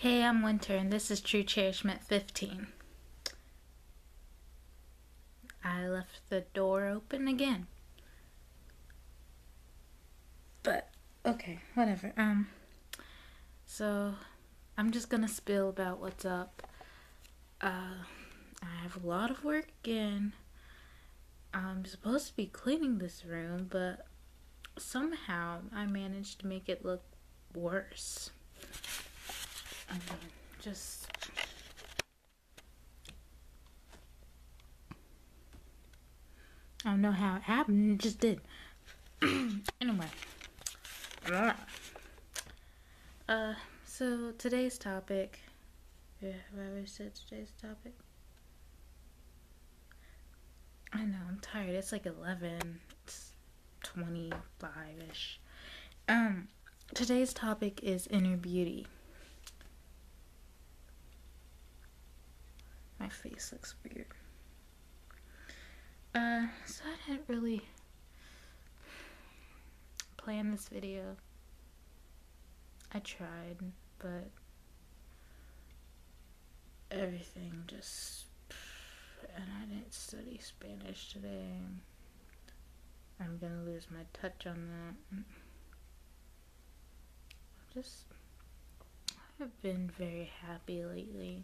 Hey, I'm Wynter, and this is TrueCherishment15. I left the door open again. But, okay, whatever. So, I'm just gonna spill about what's up. I have a lot of work again. I'm supposed to be cleaning this room, but somehow I managed to make it look worse. I mean, just... I don't know how it happened, it just did. Anyway. So today's topic... Yeah, have I already said today's topic? I know, I'm tired. It's like 11. It's 25-ish. Today's topic is inner beauty. My face looks weird. So I didn't really plan this video. I tried, but everything just... And I didn't study Spanish today. I'm gonna lose my touch on that. I've been very happy lately,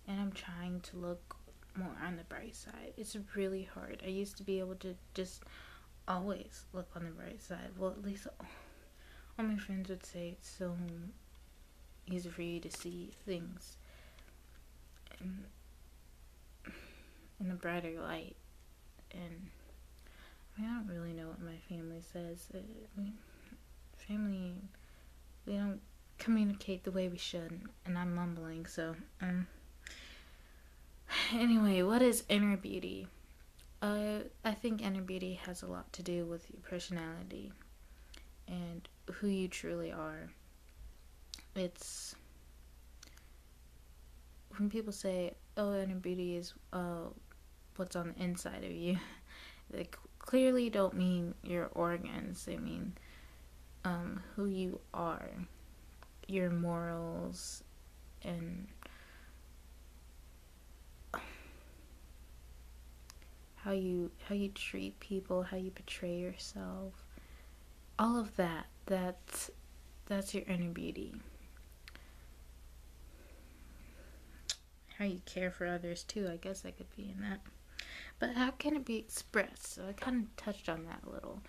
and I'm trying to look more on the bright side. It's really hard. I used to be able to just always look on the bright side. Well, at least all my friends would say it's so easy for you to see things in a brighter light. And I don't really know what my family says. Family, we don't communicate the way we should, and I'm mumbling, so anyway, what is inner beauty? I think inner beauty has a lot to do with your personality and who you truly are. It's when people say, oh, inner beauty is what's on the inside of you, they clearly don't mean your organs. They mean who you are, your morals, and how you treat people, how you portray yourself, all of that. That's your inner beauty. How you care for others too, I guess I could be in that. But how can it be expressed? So I kind of touched on that a little.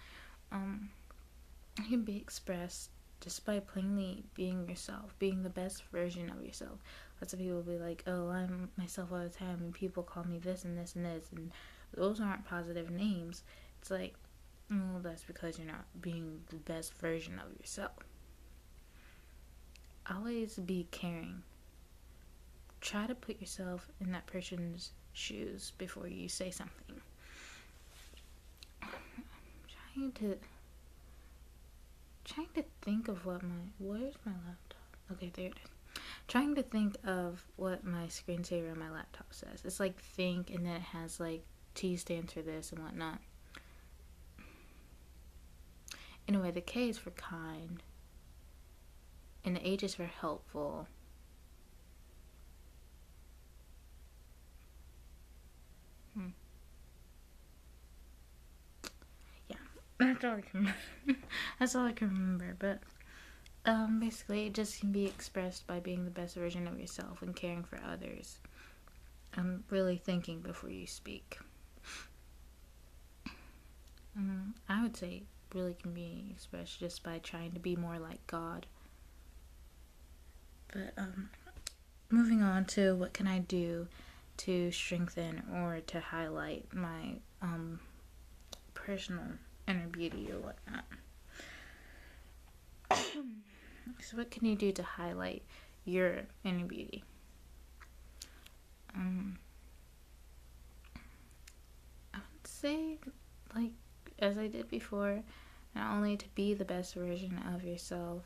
It can be expressed just by plainly being yourself, being the best version of yourself. Lots of people will be like, oh, I'm myself all the time, and people call me this and this and this, and those aren't positive names. It's like, well, that's because you're not being the best version of yourself. Always be caring. Try to put yourself in that person's shoes before you say something. I'm trying to think of where's my laptop? Okay, there it is. Trying to think of what my screensaver on my laptop says. It's like think, and then it has like T stands for this and whatnot. Anyway, the K is for kind, and the H is for helpful. Yeah, that's all I can. That's all I can remember. But basically, it just can be expressed by being the best version of yourself and caring for others. Really thinking before you speak. I would say really can be expressed just by trying to be more like God. But moving on to what can I do to strengthen or to highlight my personal inner beauty or whatnot. So what can you do to highlight your inner beauty? I would say, like as I did before, not only to be the best version of yourself,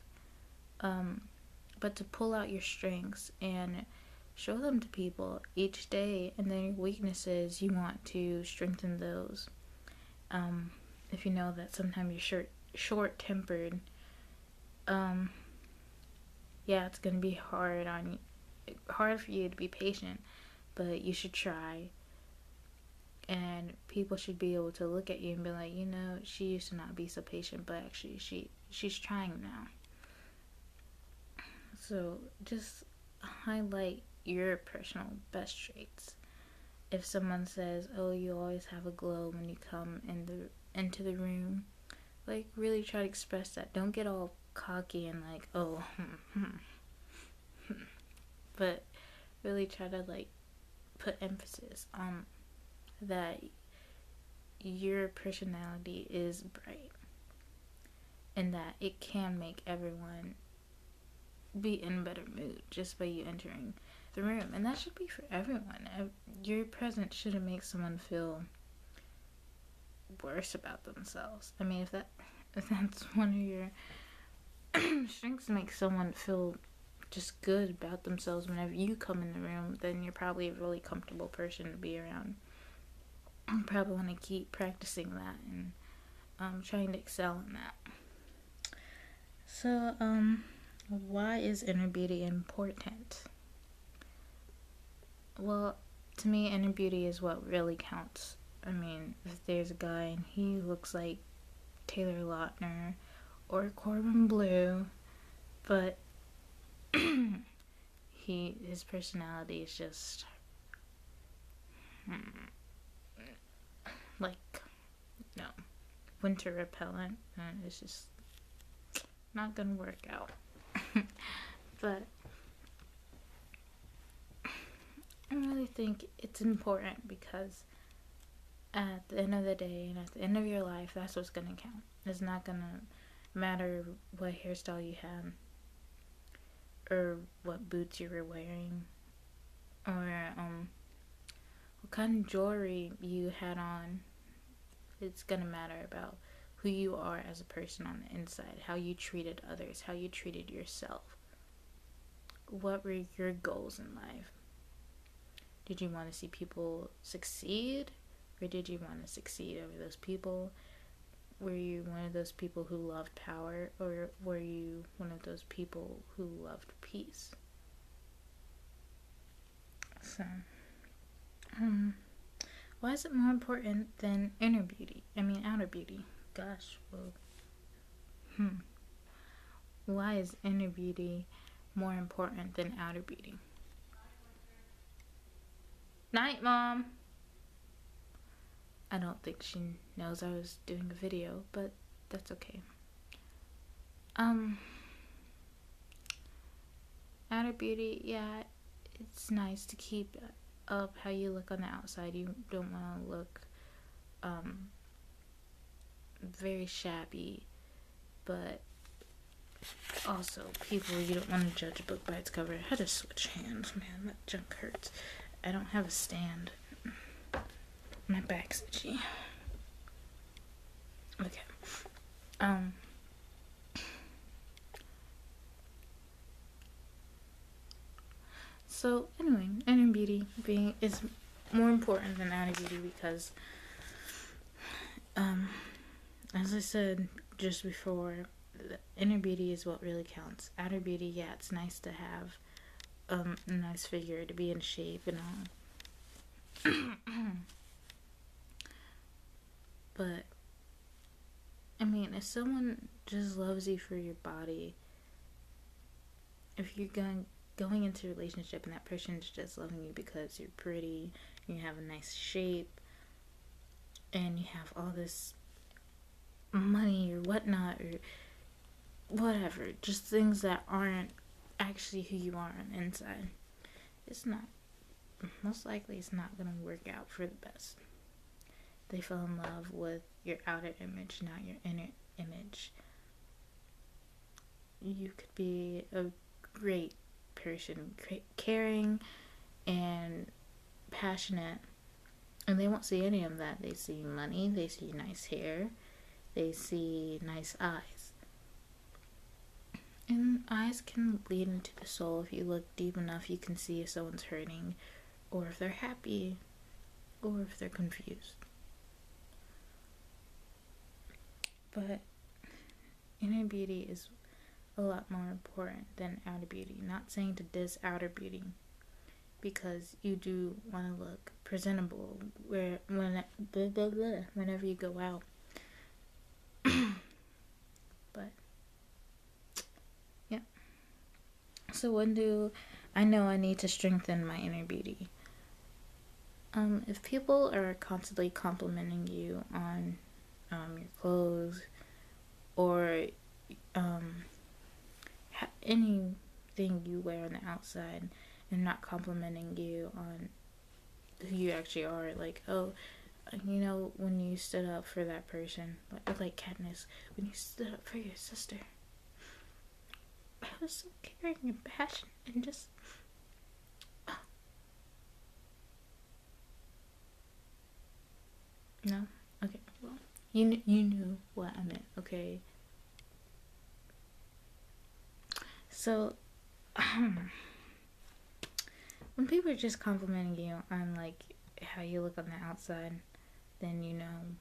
but to pull out your strengths and show them to people each day, and then your weaknesses, you want to strengthen those. If you know that sometimes you're short-tempered, Yeah, it's gonna be hard for you to be patient, but you should try. And people should be able to look at you and be like, you know, she used to not be so patient, but actually she's trying now. So just highlight your personal best traits. If someone says, "Oh, you always have a glow when you come into the room," like really try to express that. Don't get all cocky and like, "Oh," but really try to like put emphasis on that your personality is bright and that it can make everyone be in a better mood just by you entering the room. And that should be for everyone. Your presence shouldn't make someone feel worse about themselves. I mean, if that's one of your strengths, to make someone feel just good about themselves whenever you come in the room, then you're probably a really comfortable person to be around. You probably want to keep practicing that and trying to excel in that. So, why is inner beauty important? Well, to me, inner beauty is what really counts. I mean, if there's a guy and he looks like Taylor Lautner or Corbin Bleu, but his personality is just like, no, Wynter repellent, and it's just not gonna work out. But I really think it's important because at the end of the day and at the end of your life, that's what's gonna count. It's not gonna matter what hairstyle you had or what boots you were wearing or what kind of jewelry you had on. It's gonna matter about who you are as a person on the inside, how you treated others, how you treated yourself. What were your goals in life? Did you want to see people succeed, or did you want to succeed over those people? Were you one of those people who loved power, or were you one of those people who loved peace? So, why is it more important than inner beauty? I mean, outer beauty. Gosh, whoa. Why is inner beauty more important than outer beauty? Night, Mom. I don't think she knows I was doing a video, but that's okay. Outer beauty, yeah, it's nice to keep up how you look on the outside. You don't want to look very shabby, but also people, you don't want to judge a book by its cover. I had to switch hands, man, that junk hurts. I don't have a stand. My back's itchy. Okay. So anyway, inner beauty is more important than outer beauty because, as I said just before, inner beauty is what really counts. Outer beauty, yeah, it's nice to have a nice figure, to be in shape and all. But I mean, if someone just loves you for your body, if you're going into a relationship and that person is just loving you because you're pretty, you have a nice shape, and you have all this money or whatnot or whatever, just things that aren't actually who you are on the inside, most likely it's not going to work out for the best. They fell in love with your outer image, not your inner image. You could be a great person, caring and passionate, and they won't see any of that. They see money, they see nice hair, they see nice eyes. And eyes can lead into the soul. If you look deep enough, you can see if someone's hurting, or if they're happy, or if they're confused. But inner beauty is a lot more important than outer beauty. Not saying to diss outer beauty, because you do want to look presentable whenever you go out. But yeah. So when do I know I need to strengthen my inner beauty? If people are constantly complimenting you on your clothes, or anything you wear on the outside, and not complimenting you on who you actually are, like, oh, when you stood up for that person, like Katniss, when you stood up for your sister, I was so caring and passionate and just, no, okay, well, you knew what I meant, okay? So, when people are just complimenting you on, like, how you look on the outside, then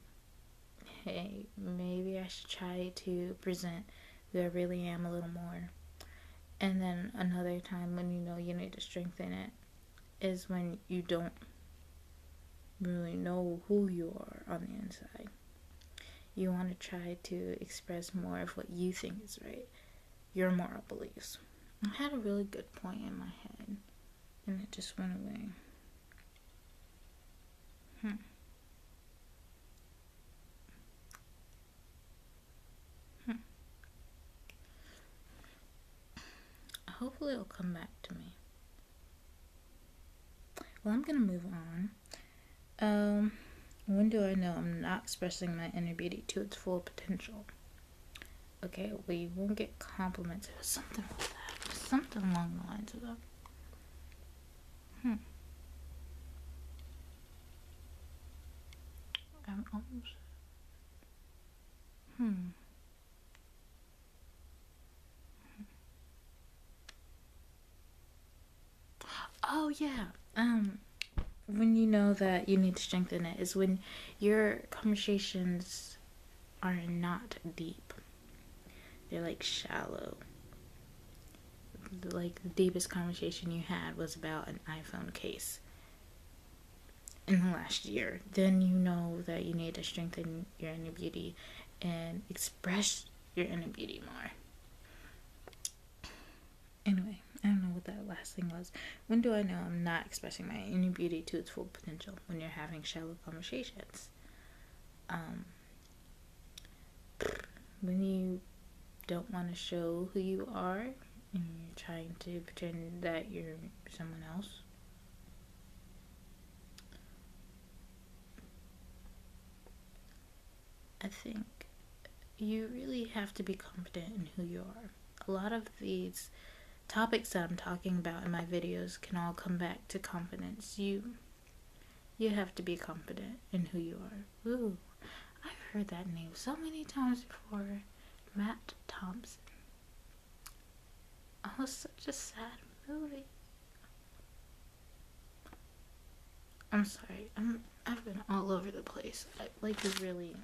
hey, maybe I should try to present who I really am a little more. And then another time when you need to strengthen it is when you don't really know who you are on the inside. You want to try to express more of what you think is right, your moral beliefs. I had a really good point in my head, and it just went away. Hopefully it'll come back to me. Well, I'm gonna move on. When do I know I'm not expressing my inner beauty to its full potential? Okay, well, you won't get compliments. It was something like that. Something along the lines of that. I'm almost. Oh, yeah. When you know that you need to strengthen it is when your conversations are not deep. They're like shallow. Like the deepest conversation you had was about an iPhone case in the last year. Then you know that you need to strengthen your inner beauty and express your inner beauty more. Anyway, I don't know what that last thing was. When do I know I'm not expressing my inner beauty to its full potential? When you're having shallow conversations. When you don't want to show who you are and you're trying to pretend that you're someone else. I think you really have to be confident in who you are. A lot of these topics that I'm talking about in my videos can all come back to confidence. You have to be confident in who you are. Ooh, I've heard that name so many times before. Matt Thompson. Oh, such a sad movie. I'm sorry. I've been all over the place. I really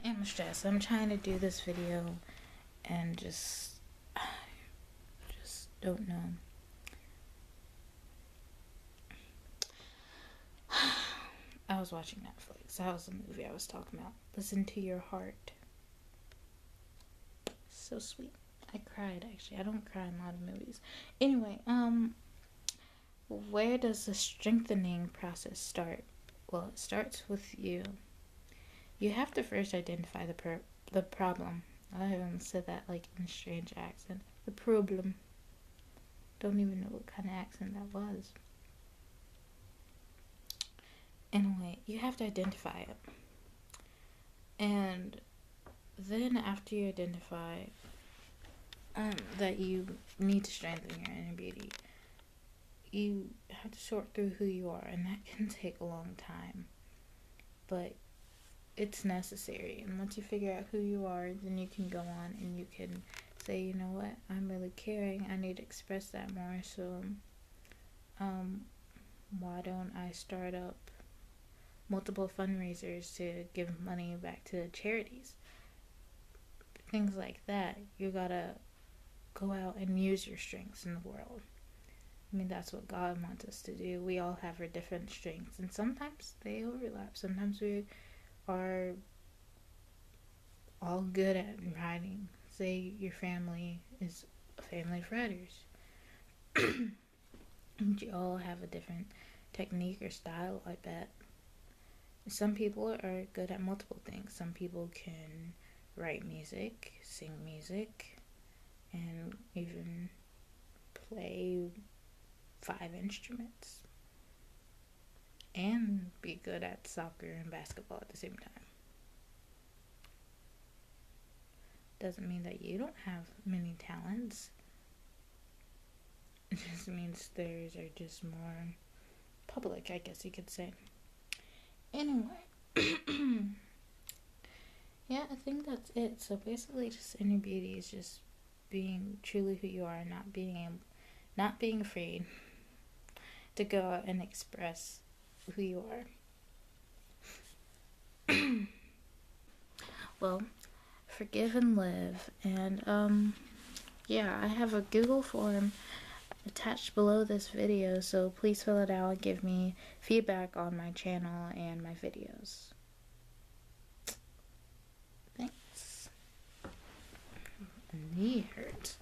am stressed. I'm trying to do this video and just don't know. I was watching Netflix. That was the movie I was talking about. Listen to Your Heart. So sweet. I cried, actually. I don't cry in a lot of movies. Anyway, where does the strengthening process start? Well, it starts with you. You have to first identify the problem. I said that like in a strange accent. The problem. Don't even know what kind of accent that was. Anyway, you have to identify it. And then after you identify that you need to strengthen your inner beauty, you have to sort through who you are, and that can take a long time. But it's necessary. And once you figure out who you are, then you can go on and you can say, you know what, I'm really caring. I need to express that more. So, why don't I start up multiple fundraisers to give money back to charities? things like that, you gotta go out and use your strengths in the world. I mean, that's what God wants us to do. We all have our different strengths, and sometimes they overlap. Sometimes we are all good at writing. Say your family is a family of writers. You all have a different technique or style, I bet. Some people are good at multiple things. Some people can write music, sing music, and even play 5 instruments. And be good at soccer and basketball at the same time. Doesn't mean that you don't have many talents. It just means theirs are just more public, I guess you could say. Anyway, yeah, I think that's it. So basically, just inner beauty is just being truly who you are, not being afraid to go out and express who you are. Well, forgive and live, and yeah, I have a Google form attached below this video, so please fill it out and give me feedback on my channel and my videos. Thanks. My knee hurts.